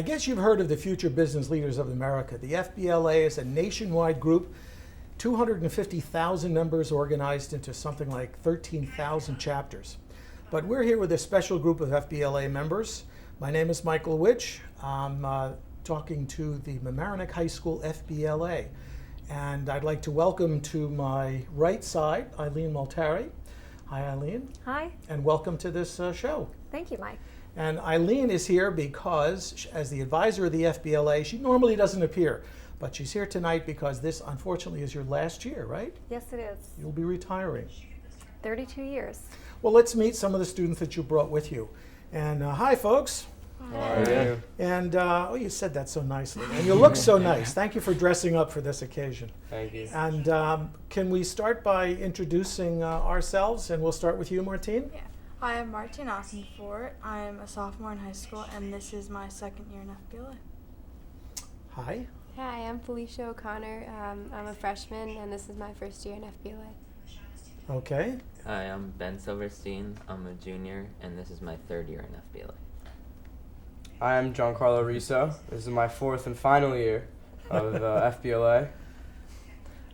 I guess you've heard of the Future Business Leaders of America. The FBLA is a nationwide group, 250,000 members organized into something like 13,000 chapters. But we're here with a special group of FBLA members. My name is Michael Witch. I'm talking to the Mamaroneck High School FBLA. And I'd like to welcome to my right side, Eileen Multari. Hi, Eileen. Hi. And welcome to this show. Thank you, Mike. And Eileen is here because, as the advisor of the FBLA, she normally doesn't appear. But she's here tonight because this, unfortunately, is your last year, right? Yes, it is. You'll be retiring. 32 years. Well, let's meet some of the students that you brought with you. And hi, folks. How are you? And oh, you said that so nicely. And you look so nice. Thank you for dressing up for this occasion. Thank you. And can we start by introducing ourselves? And we'll start with you, Martine. Yeah. Hi, I'm Martine Ossenfort. I'm a sophomore in high school, and this is my second year in FBLA. Hi. Hi, I'm Felicia O'Connor. I'm a freshman, and this is my first year in FBLA. Okay. Hi, I'm Ben Silverstein. I'm a junior, and this is my third year in FBLA. Hi, I'm Giancarlo Riso. This is my fourth and final year of FBLA.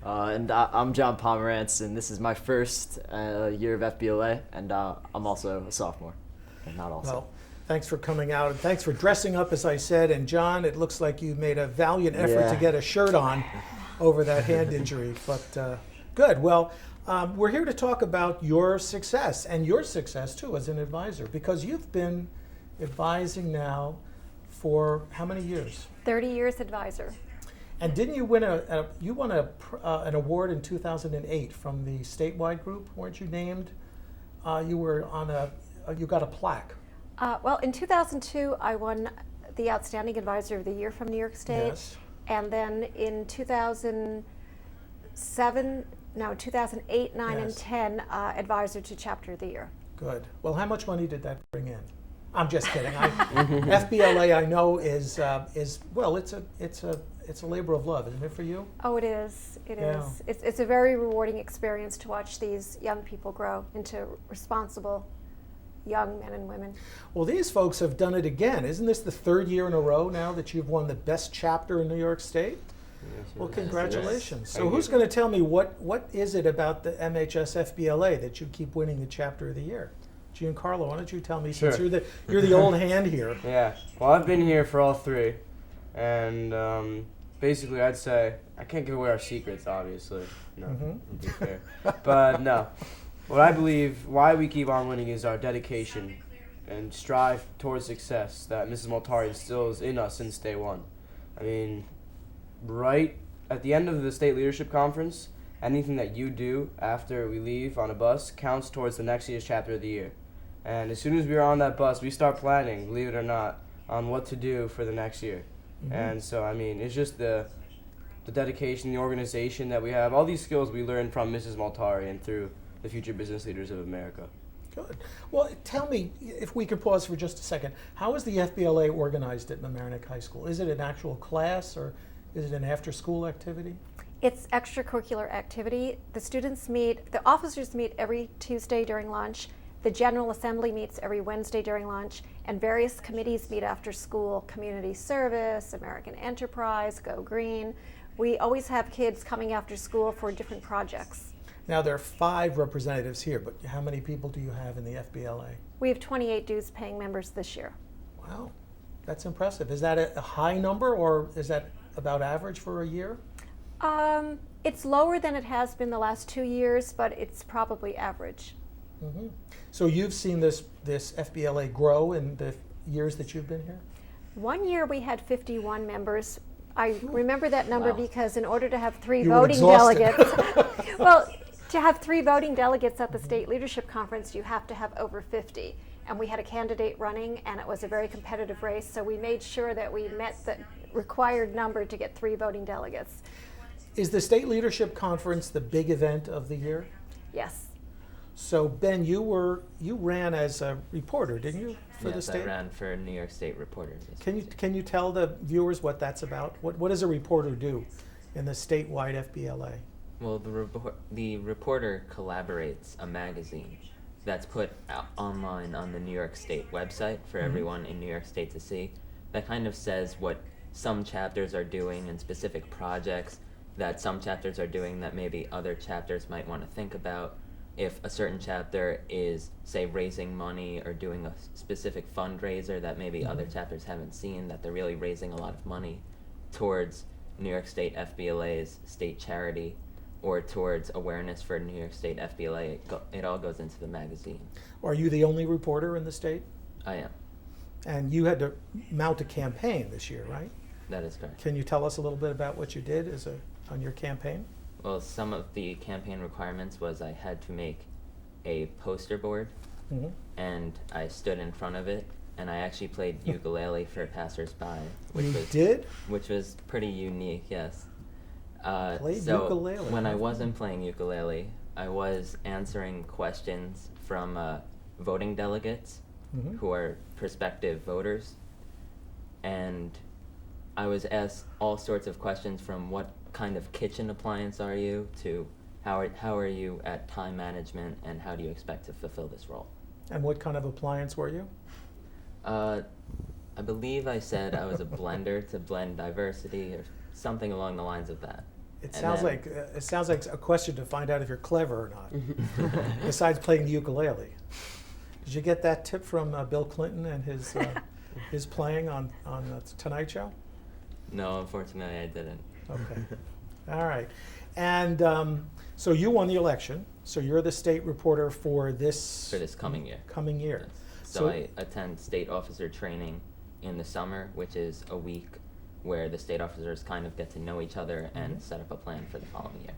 And I'm John Pomerantz, and this is my first year of FBLA, and I'm also a sophomore, and not also. Well, thanks for coming out, and thanks for dressing up, as I said. And John, it looks like you made a valiant effort to get a shirt on over that hand injury, but good. Well, we're here to talk about your success, and your success, too, as an advisor, because you've been advising now for how many years? 30 years advisor. And didn't you win an award in 2008 from the statewide group? Weren't you named? You were on you got a plaque. Well, in 2002, I won the Outstanding Advisor of the Year from New York State. Yes. And then in 2008, 9, and 10, Advisor to Chapter of the Year. Good. Well, how much money did that bring in? I'm just kidding. FBLA, I know, is well, it's a labor of love, isn't it, for you? Oh, it is. It Yeah. is. It's a very rewarding experience to watch these young people grow into responsible young men and women. Well, these folks have done it again. Isn't this the third year in a row now that you've won the best chapter in New York State? Yes, Well, yes. congratulations. So Thank who's you. going to tell me what is it about the MHS FBLA that you keep winning the chapter of the year? Giancarlo, why don't you tell me, since Sure. you're the old hand here. Yeah. Well, I've been here for all three, and basically, I'd say I can't give away our secrets, obviously. No, to be fair. But no, what I believe why we keep on winning is our dedication and strive towards success that Mrs. Multari instills in us since day one. I mean, right at the end of the state leadership conference, anything that you do after we leave on a bus counts towards the next year's chapter of the year. And as soon as we're on that bus, we start planning, believe it or not, on what to do for the next year. And so, I mean, it's just the dedication, the organization that we have, all these skills we learned from Mrs. Multari and through the Future Business Leaders of America. Good. Well, tell me, if we could pause for just a second, how is the FBLA organized at Mamaroneck High School? Is it an actual class, or is it an after-school activity? It's extracurricular activity. The officers meet every Tuesday during lunch. The General Assembly meets every Wednesday during lunch, and various committees meet after school: community service, American enterprise, Go Green. We always have kids coming after school for different projects. Now, there are 5 representatives here, but how many people do you have in the FBLA? We have 28 dues-paying members this year. Wow, that's impressive. Is that a high number, or is that about average for a year? It's lower than it has been the last 2 years, but it's probably average. Mm-hmm. So you've seen this FBLA grow in the years that you've been here? One year we had 51 members. I remember that number because in order to have 3 You were voting exhausted. delegates, well, to have 3 voting delegates at the state leadership conference, you have to have over 50. And we had a candidate running, and it was a very competitive race, so we made sure that we met the required number to get 3 voting delegates. Is the state leadership conference the big event of the year? Yes. So Ben, you ran as a reporter, didn't you, for the Yes, state? I ran for New York State Reporters. Can you tell the viewers what that's about? What does a reporter do in the statewide FBLA? Well, the reporter collaborates a magazine that's put out online on the New York State website for everyone in New York State to see. that kind of says what some chapters are doing and specific projects that some chapters are doing that maybe other chapters might want to think about. If a certain chapter is, say, raising money or doing a specific fundraiser that maybe other chapters haven't seen, that they're really raising a lot of money towards New York State FBLA's state charity or towards awareness for New York State FBLA, it all goes into the magazine. Are you the only reporter in the state? I am. And you had to mount a campaign this year, right? That is correct. Can you tell us a little bit about what you did on your campaign? Well, some of the campaign requirements was I had to make a poster board, Mm-hmm. and I stood in front of it, and I actually played ukulele for passersby, You did? which was pretty unique, yes. Played so ukulele, when I huh? wasn't playing ukulele, I was answering questions from voting delegates Mhm. who are prospective voters, and I was asked all sorts of questions from what kind of kitchen appliance are you to how are you at time management and how do you expect to fulfill this role. And what kind of appliance were you? I believe I said I was a blender to blend diversity or something along the lines of that. It And sounds then- like a question to find out if you're clever or not. Besides playing the ukulele, did you get that tip from Bill Clinton and his playing on the Tonight Show? No, unfortunately I didn't. Okay, all right. And so you won the election. So you're the state reporter for this coming year. Coming year. Yes. So I attend state officer training in the summer, which is a week where the state officers kind of get to know each other and set up a plan for the following year.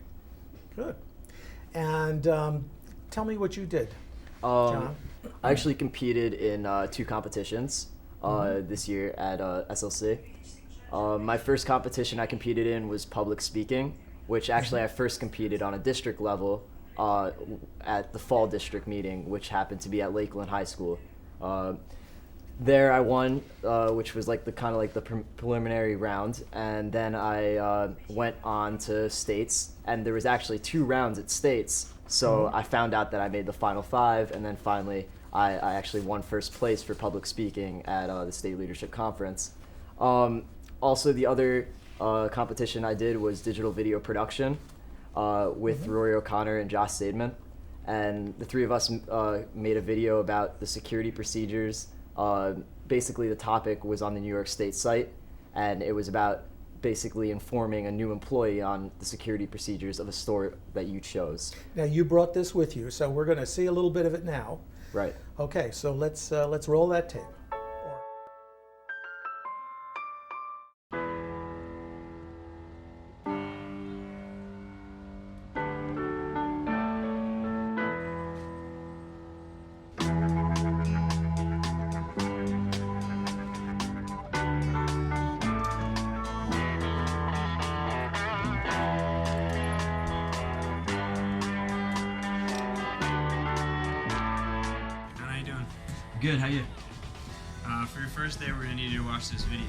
Good. And tell me what you did, Um, John. I actually competed in 2 competitions this year at SLC. My first competition I competed in was public speaking, which actually I first competed on a district level at the fall district meeting, which happened to be at Lakeland High School. There I won, which was like the preliminary round, and then I went on to states, and there was actually 2 rounds at states. So I found out that I made the final 5, and then finally I actually won first place for public speaking at the state leadership conference. Also, the other competition I did was digital video production with Rory O'Connor and Josh Seidman. And the 3 of us made a video about the security procedures. Basically, the topic was on the New York State site, and it was about basically informing a new employee on the security procedures of a store that you chose. Now you brought this with you, so we're going to see a little bit of it now. Right. Okay, so let's roll that tape. How you doing? Good, how you? For your first day, we're gonna need you to watch this video.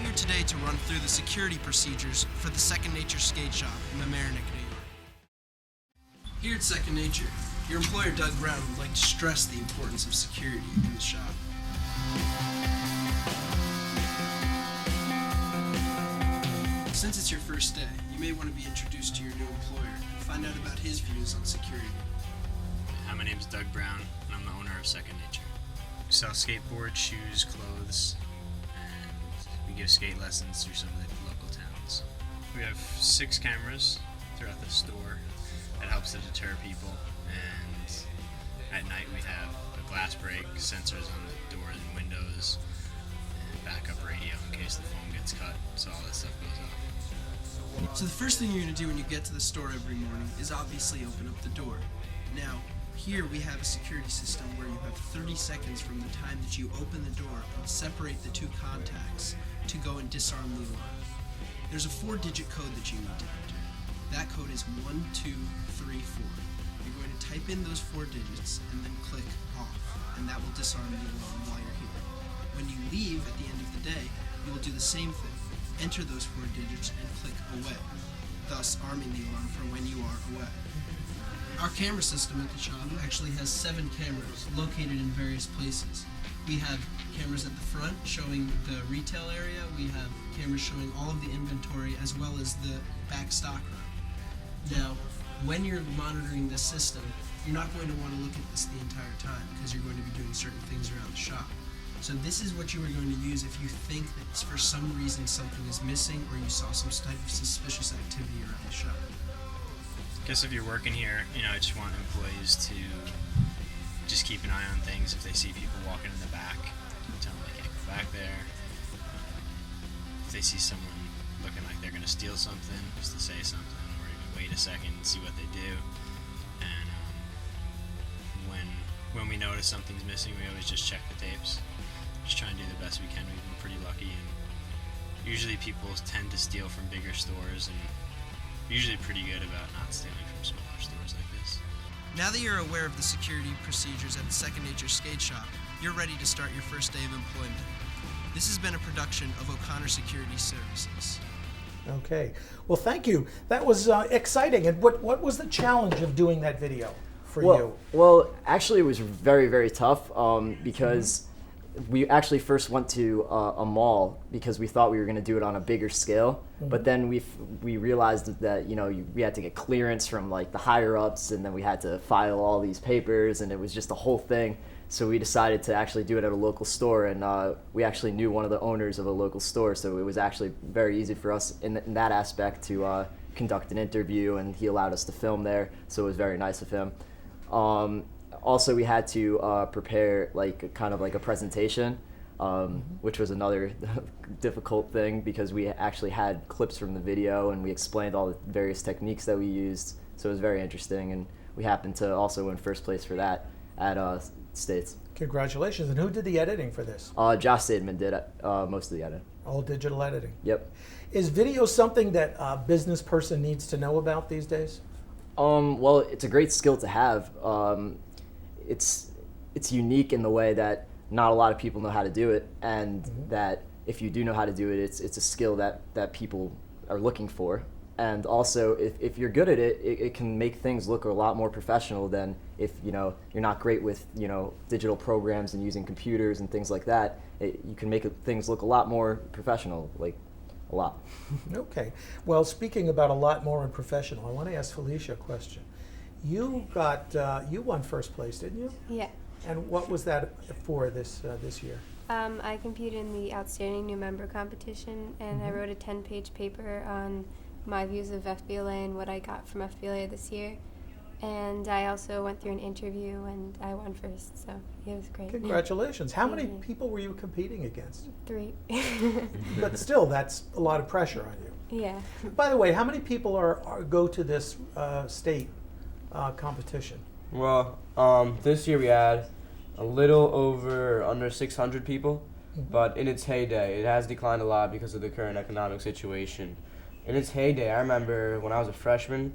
Here today to run through the security procedures for the Second Nature skate shop in Mamaroneck, New York. Here at Second Nature, your employer Doug Brown would like to stress the importance of security in the shop. Since it's your first day, you may want to be introduced to your new employer and find out about his views on security. Hi, my name's Doug Brown, and I'm the owner of Second Nature. We sell skateboards, shoes, clothes, and we give skate lessons through some of the local towns. We have 6 cameras throughout the store that helps to deter people, and at night we have a glass break, sensors on the doors and windows, and backup radio in case the phone gets cut, so all that stuff goes off. So the first thing you're going to do when you get to the store every morning is obviously open up the door. Now, here we have a security system where you have 30 seconds from the time that you open the door and separate the two contacts to go and disarm the alarm. There's a 4-digit code that you need to enter. That code is 1234. You're going to type in those 4 digits and then click off, and that will disarm the alarm while you're here. When you leave at the end of the day, you will do the same thing. Enter those 4 digits and click away, thus arming the alarm for when you are away. Our camera system at the shop actually has 7 cameras located in various places. We have cameras at the front showing the retail area, we have cameras showing all of the inventory as well as the back stock room. Now, when you're monitoring this system, you're not going to want to look at this the entire time because you're going to be doing certain things around the shop. So this is what you are going to use if you think that for some reason something is missing or you saw some type of suspicious activity around the shop. I guess if you're working here, I just want employees to just keep an eye on things. If they see people walking in the back, tell them they can't go back there. If they see someone looking like they're going to steal something, just to say something, or even wait a second and see what they do. And when we notice something's missing, we always just check the tapes. Just try and do the best we can. We've been pretty lucky, and usually people tend to steal from bigger stores, and usually pretty good about not stealing from smaller stores like this. Now that you're aware of the security procedures at the Second Nature Skate Shop, you're ready to start your first day of employment. This has been a production of O'Connor Security Services. Okay. Well, thank you. That was exciting. And what was the challenge of doing that video for you? Well, actually, it was very, very tough because we actually first went to a mall because we thought we were going to do it on a bigger scale. But then we realized that we had to get clearance from like the higher ups, and then we had to file all these papers, and it was just a whole thing. So we decided to actually do it at a local store, and we actually knew one of the owners of a local store, so it was actually very easy for us in that aspect to conduct an interview, and he allowed us to film there, so it was very nice of him. Also, we had to prepare kind of like a presentation, which was another difficult thing because we actually had clips from the video and we explained all the various techniques that we used, so it was very interesting, and we happened to also win first place for that at States. Congratulations. And who did the editing for this? Josh Sadman did most of the editing. All digital editing? Yep. Is video something that a business person needs to know about these days? Well, it's a great skill to have. It's unique in the way that not a lot of people know how to do it, and that if you do know how to do it, it's a skill that people are looking for. And also, if you're good at it, it can make things look a lot more professional than if you're not great with digital programs and using computers and things like that. You can make things look a lot more professional, like a lot. Okay. Well, speaking about a lot more and professional, I want to ask Felicia a question. You won first place, didn't you? Yeah. And what was that for this year? I competed in the Outstanding New Member competition, and I wrote a 10-page paper on my views of FBLA and what I got from FBLA this year. And I also went through an interview, and I won first, so it was great. Congratulations. How many people were you competing against? 3. But still, that's a lot of pressure on you. Yeah. By the way, how many people go to this state competition? Well, this year we had a little under 600 people, but in its heyday, it has declined a lot because of the current economic situation. In its heyday, I remember when I was a freshman,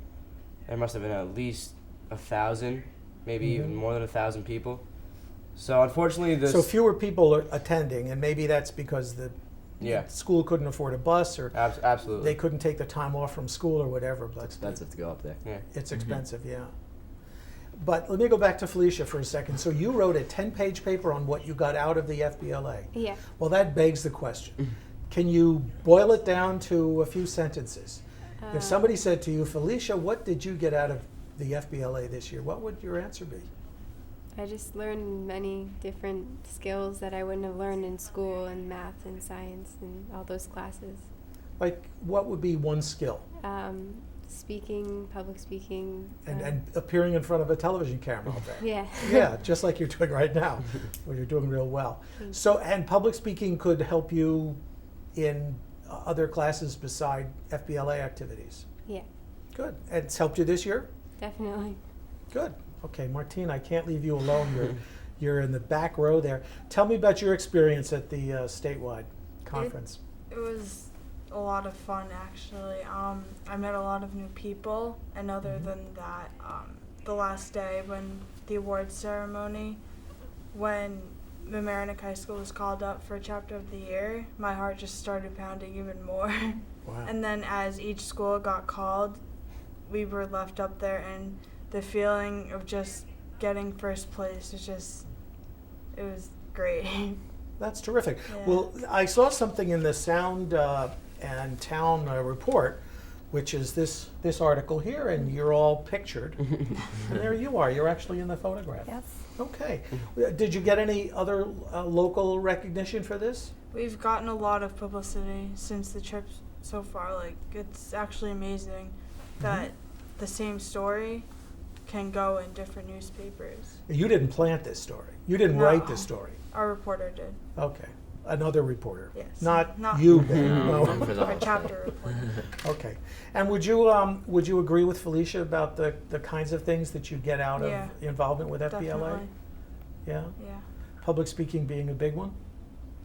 there must have been at least 1,000, maybe even more than 1,000 people. So unfortunately, so fewer people are attending, and maybe that's because the school couldn't afford a bus, or absolutely they couldn't take the time off from school or whatever. But it's expensive to go up there. Yeah. It's expensive, yeah. But let me go back to Felicia for a second. So you wrote a 10-page paper on what you got out of the FBLA. Yeah. Well, that begs the question. Can you boil it down to a few sentences? If somebody said to you, Felicia, what did you get out of the FBLA this year? What would your answer be? I just learned many different skills that I wouldn't have learned in school, and math and science and all those classes. Like, what would be one skill? Speaking, public speaking. And appearing in front of a television camera all day. Yeah. Yeah, just like you're doing right now. Well, you're doing real well. So, and public speaking could help you in other classes beside FBLA activities? Yeah, Good. And it's helped you this year? definitely. Good. Okay, Martine, I can't leave you alone. You're in the back row there. Tell me about your experience at the statewide conference. It was a lot of fun, actually. I met a lot of new people, and other than that, the last day when the awards ceremony, when Mamaroneck High School was called up for Chapter of the Year, my heart just started pounding even more. Wow. And then as each school got called, we were left up there, and the feeling of just getting first place was just, it was great. That's terrific. Yeah. Well, I saw something in the Sound and Town report, which is this article here, and you're all pictured. And there you are. You're actually in the photograph. Yes. Okay. Did you get any other local recognition for this? We've gotten a lot of publicity since the trip so far. Like, it's actually amazing that the same story can go in different newspapers. You didn't plant this story. You didn't No. write this story. Our reporter did. Okay. Another reporter. Yes. Not Not- you, Ben. No, No. for the Our chapter reporter. Okay. And would you agree with Felicia about the kinds of things that you get out Yeah. of involvement with FBLA? Definitely. Yeah. Yeah. Public speaking being a big one?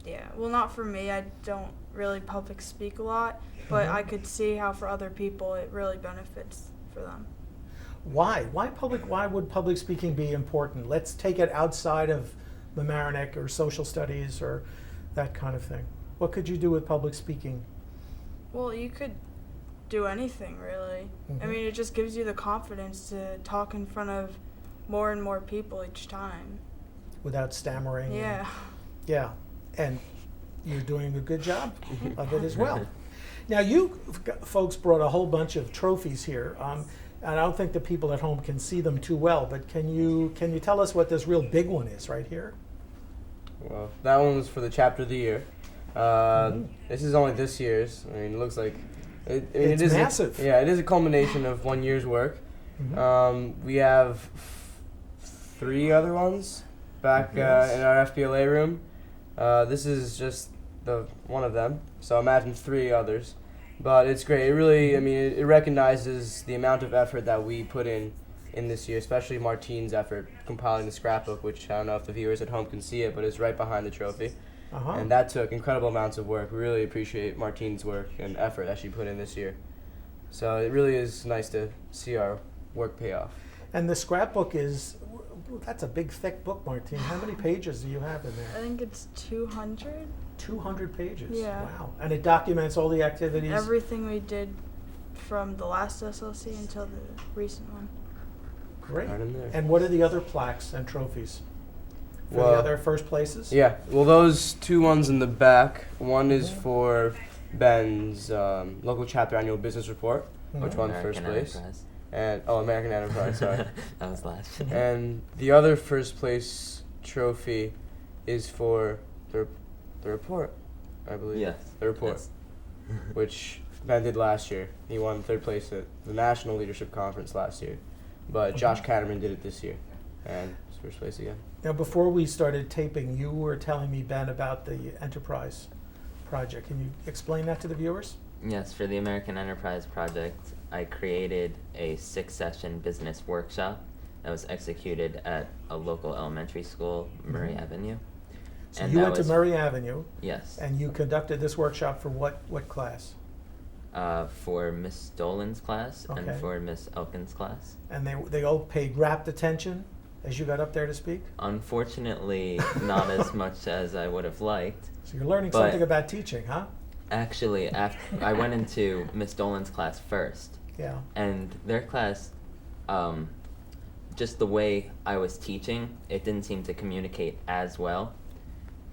Yeah. Well, not for me. I don't really public speak a lot, but I could see how for other people it really benefits for them. Why? Why would public speaking be important? Let's take it outside of Mamaroneck or social studies or that kind of thing. What could you do with public speaking? Well, you could do anything, really. I Mhm. mean, it just gives you the confidence to talk in front of more and more people each time. Without stammering? Yeah. Yeah, and you're doing a good job of it as well. Now, you folks brought a whole bunch of trophies here, and I don't think the people at home can see them too well, but can you tell us what this real big one is right here? Well, that one was for the chapter of the year. This is only this year's. I mean, it looks like It's it is massive. It is a culmination of 1 year's work. We have 3 other ones back Yes. in our FBLA room. This is just one of them. So imagine 3 others. But it's great. It really, I mean, it recognizes the amount of effort that we put in this year, especially Martine's effort compiling the scrapbook, which I don't know if the viewers at home can see it, but it's right behind the trophy. Uh-huh. And that took incredible amounts of work. We really appreciate Martine's work and effort that she put in this year. So it really is nice to see our work pay off. And the scrapbook that's a big, thick book, Martine. How many pages do you have in I there? think it's 200. 200 pages. Yeah. Wow. And it documents all the activities? Everything we did from the last SLC until the recent one. Great. Right in there. And what are the other plaques and trophies? For the Well, other first places? Yeah, well, those 2 ones in the back, one is for Ben's local chapter annual business report, which won first American place. Enterprise. And American Enterprise, sorry. That was last. And the other first place trophy is for the report, I believe. Yes. The report, Yes. which Ben did last year. He won 3rd place at the National Leadership Conference last year. But Josh Catterman did it this year, and it's first place again. Now, before we started taping, you were telling me, Ben, about the Enterprise project. Can you explain that to the viewers? Yes, for the American Enterprise Project, I created a 6-session business workshop that was executed at a local elementary school, Murray Avenue. So And you that went to was- Murray Avenue, Yes, and you conducted this workshop for what class? for Miss Dolan's class Okay. and for Miss Elkin's class. And they all paid rapt attention as you got up there to speak? Unfortunately, not as much as I would have liked. So you're learning But- something about teaching, huh? Actually, I went into Miss Dolan's class first, Yeah. and their class, just the way I was teaching, it didn't seem to communicate as well.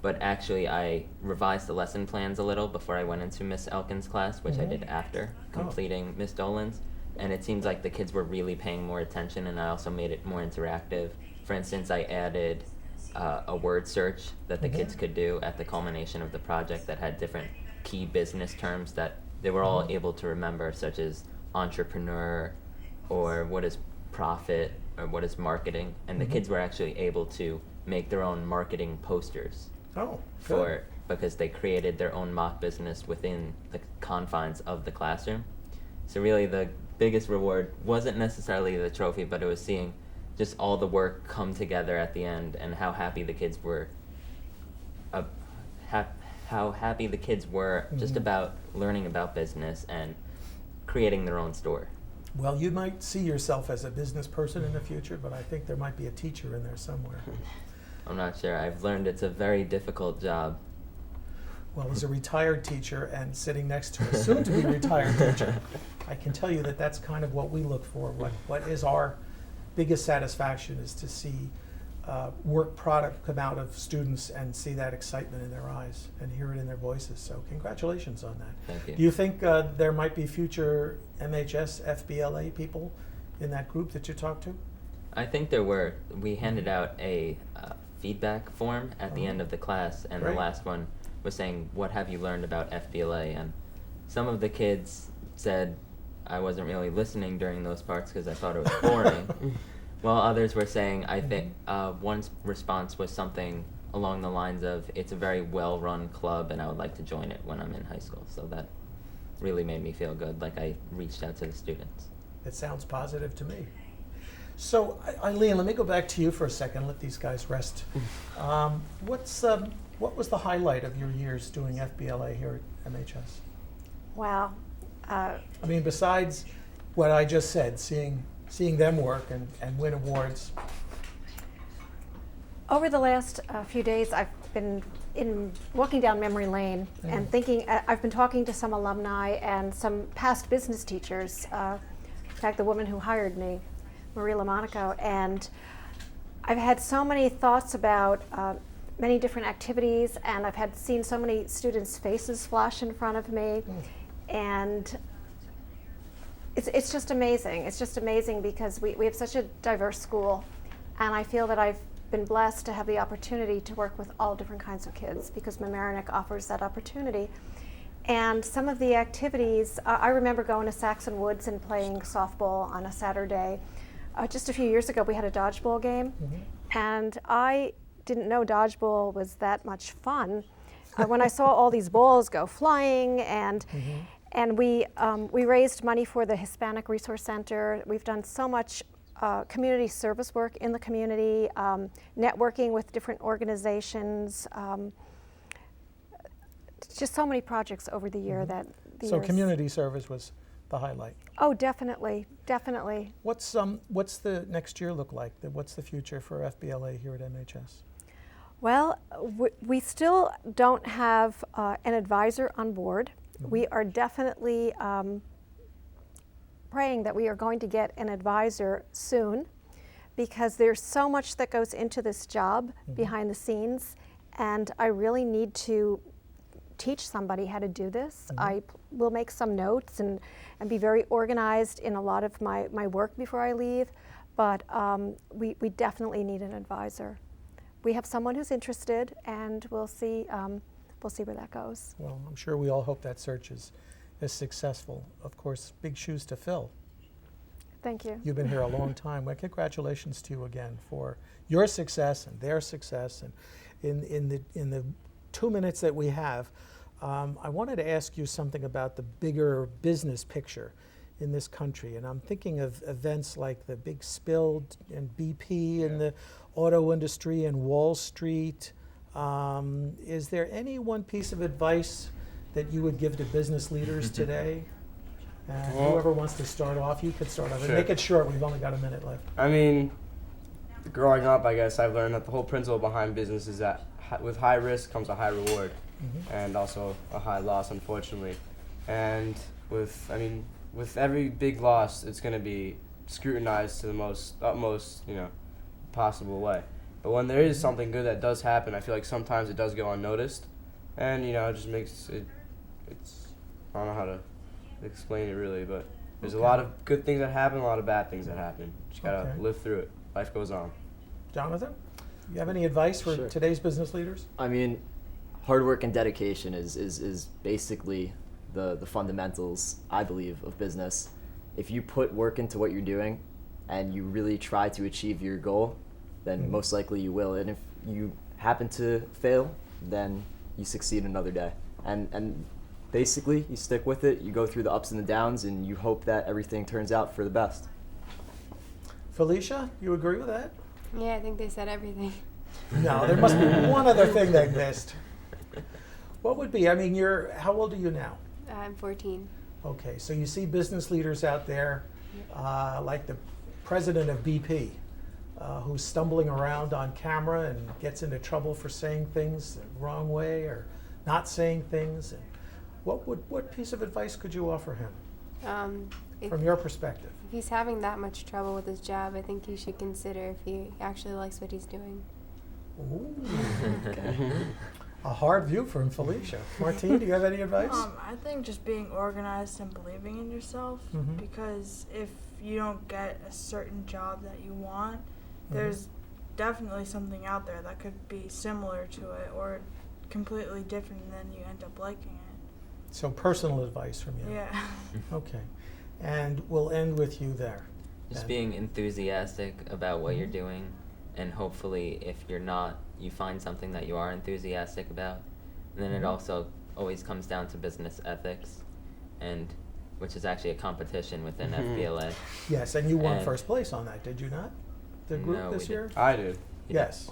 But actually, I revised the lesson plans a little before I went into Miss Elkin's class, which I did after completing Miss Dolan's. And it seems like the kids were really paying more attention, and I also made it more interactive. For instance, I added a word search that the kids could do at the culmination of the project that had different key business terms that they were all able to remember, such as entrepreneur, or what is profit, or what is marketing. And the kids were actually able to make their own marketing posters Oh, good. for because they created their own mock business within the confines of the classroom. So really the biggest reward wasn't necessarily the trophy, but it was seeing just all the work come together at the end and how happy the kids were just about learning about business and creating their own store. Well, you might see yourself as a business person in the future, but I think there might be a teacher in there somewhere. I'm not sure. I've learned it's a very difficult job. Well, as a retired teacher and sitting next to a soon-to-be retired teacher, I can tell you that that's kind of what we look for. What is our biggest satisfaction is to see work product come out of students and see that excitement in their eyes and hear it in their voices. So congratulations on that. Thank you. Do you think there might be future MHS FBLA people in that group that you talked to? I think there were. We handed out a feedback form at the end of the class, and Great. the last one was saying, what have you learned about FBLA? And some of the kids said, I wasn't really listening during those parts because I thought it was boring. While others were saying, I think one response was something along the lines of, it's a very well-run club and I would like to join it when I'm in high school. So that really made me feel good, like I reached out to the students. It sounds positive to me. So, Eileen, let me go back to you for a second, let these guys rest. What was the highlight of your years doing FBLA here at MHS? Wow. I mean, besides what I just said, seeing them work and win awards. Over the last few days, I've been walking down memory lane and thinking, I've been talking to some alumni and some past business teachers, in fact, the woman who hired me, Marie LaMonaco, and I've had so many thoughts about many different activities, and I've seen so many students' faces flash in front of me, and it's just amazing. It's just amazing because we have such a diverse school, and I feel that I've been blessed to have the opportunity to work with all different kinds of kids because Mamaroneck offers that opportunity. And some of the activities, I remember going to Saxon Woods and playing softball on a Saturday. Just a few years ago, we had a dodgeball game, and I didn't know dodgeball was that much fun. When I saw all these balls go flying, and we raised money for the Hispanic Resource Center. We've done so much community service work in the community, networking with different organizations, just so many projects over the year that the So years. community service was the highlight. Oh, definitely, definitely. What's the next year look like? What's the future for FBLA here at MHS? Well, we still don't have an advisor on board. We are definitely praying that we are going to get an advisor soon because there's so much that goes into this job behind the scenes, and I really need to teach somebody how to do this. I will make some notes and be very organized in a lot of my work before I leave, but we definitely need an advisor. We have someone who's interested, and we'll see where that goes. Well, I'm sure we all hope that search is successful. Of course, big shoes to fill. Thank you. You've been here a long time. Well, congratulations to you again for your success and their success. And in the 2 minutes that we have, I wanted to ask you something about the bigger business picture in this country. And I'm thinking of events like the big spill and BP and the auto industry and Wall Street. Is there any one piece of advice that you would give to business leaders today? Whoever wants to start off, you could start off. Sure. And make it short, we've only got a minute left. I mean, growing up, I guess I've learned that the whole principle behind business is that with high risk comes a high reward, and also a high loss, unfortunately. And with every big loss, it's going to be scrutinized to the utmost, possible way. But when there is something good that does happen, I feel like sometimes it does go unnoticed, and it just makes it. I don't know how to explain it really, but there's a lot of good things that happen, a lot of bad things that happen. Just gotta live through it. Life goes on. Jonathan, you have any advice for Sure. today's business leaders? I mean, hard work and dedication is basically the fundamentals, I believe, of business. If you put work into what you're doing and you really try to achieve your goal, then most likely you will. And if you happen to fail, then you succeed another day. And basically, you stick with it, you go through the ups and the downs, and you hope that everything turns out for the best. Felicia, you agree with that? Yeah, I think they said everything. No, there must be one other thing they missed. What would be? I mean, how old are you now? I'm 14. Okay, so you see business leaders out there, like the president of BP, who's stumbling around on camera and gets into trouble for saying things the wrong way or not saying things. And what piece of advice could you offer him from your perspective? If he's having that much trouble with his job, I think he should consider if he actually likes what he's doing. Ooh. A hard view from Felicia. Martine, do you have any advice? I think just being organized and believing in yourself, Mhm. because if you don't get a certain job that you want, there's definitely something out there that could be similar to it or completely different, and then you end up liking it. So personal advice from you. Yeah. Okay. And we'll end with you there. Just Ben. being enthusiastic about what you're Mhm. doing, and hopefully if you're not, you find something that you are enthusiastic about. And then Mhm. it also always comes down to business ethics, and which is actually a competition within FBLA. Yes, and you won And- first place on that, did you not? The group No, this we year? didn't. I did. Yes.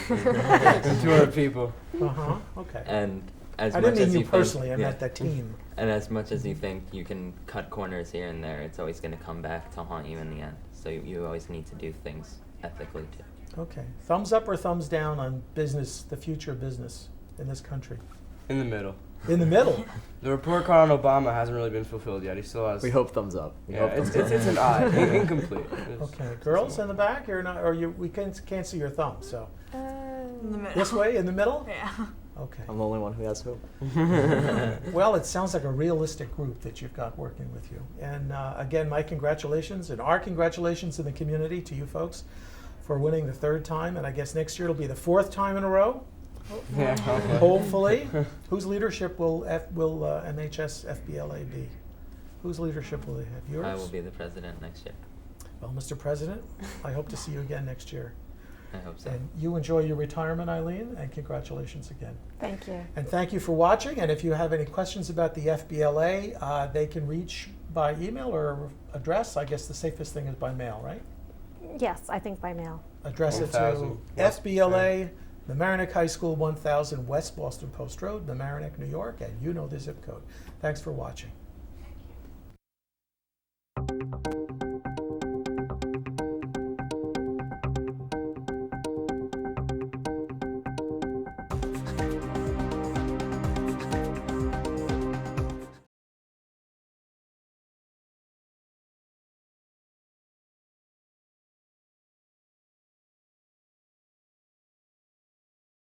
200 people. Uh-huh, okay. And as I much didn't mean as you think- personally, I yeah. meant the team. And as much as you think you can cut corners here and there, it's always going to come back to haunt you in the end. So you always need to do things ethically too. Okay. Thumbs up or thumbs down on business, the future of business in this country? In the middle. In the middle. The report card on Obama hasn't really been fulfilled yet. He still has. We hope thumbs up. We Yeah, hope it's, thumbs it's, up. it's an eye. Incomplete. Okay. Girls in the back, you're not, or you, we can't see your thumb, so. In the middle. This way, in the middle? Yeah. Okay. I'm the only one who has hope. Well, it sounds like a realistic group that you've got working with you. And again, my congratulations and our congratulations in the community to you folks for winning the third time. And I guess next year it'll be the fourth time in a row, Yeah. hopefully. Whose leadership will MHS FBLA be? Whose leadership will they have? Yours? I will be the president next year. Well, Mr. President, I hope to see you again next year. I hope so. And you enjoy your retirement, Eileen, and congratulations again. Thank you. And thank you for watching. And if you have any questions about the FBLA, they can reach by email or address. I guess the safest thing is by mail, right? Yes, I think by mail. Address it to 1000 West- FBLA, Mamaroneck High School, 1000 West Boston Post Road, Mamaroneck, New York, and you know the zip code. Thanks for watching.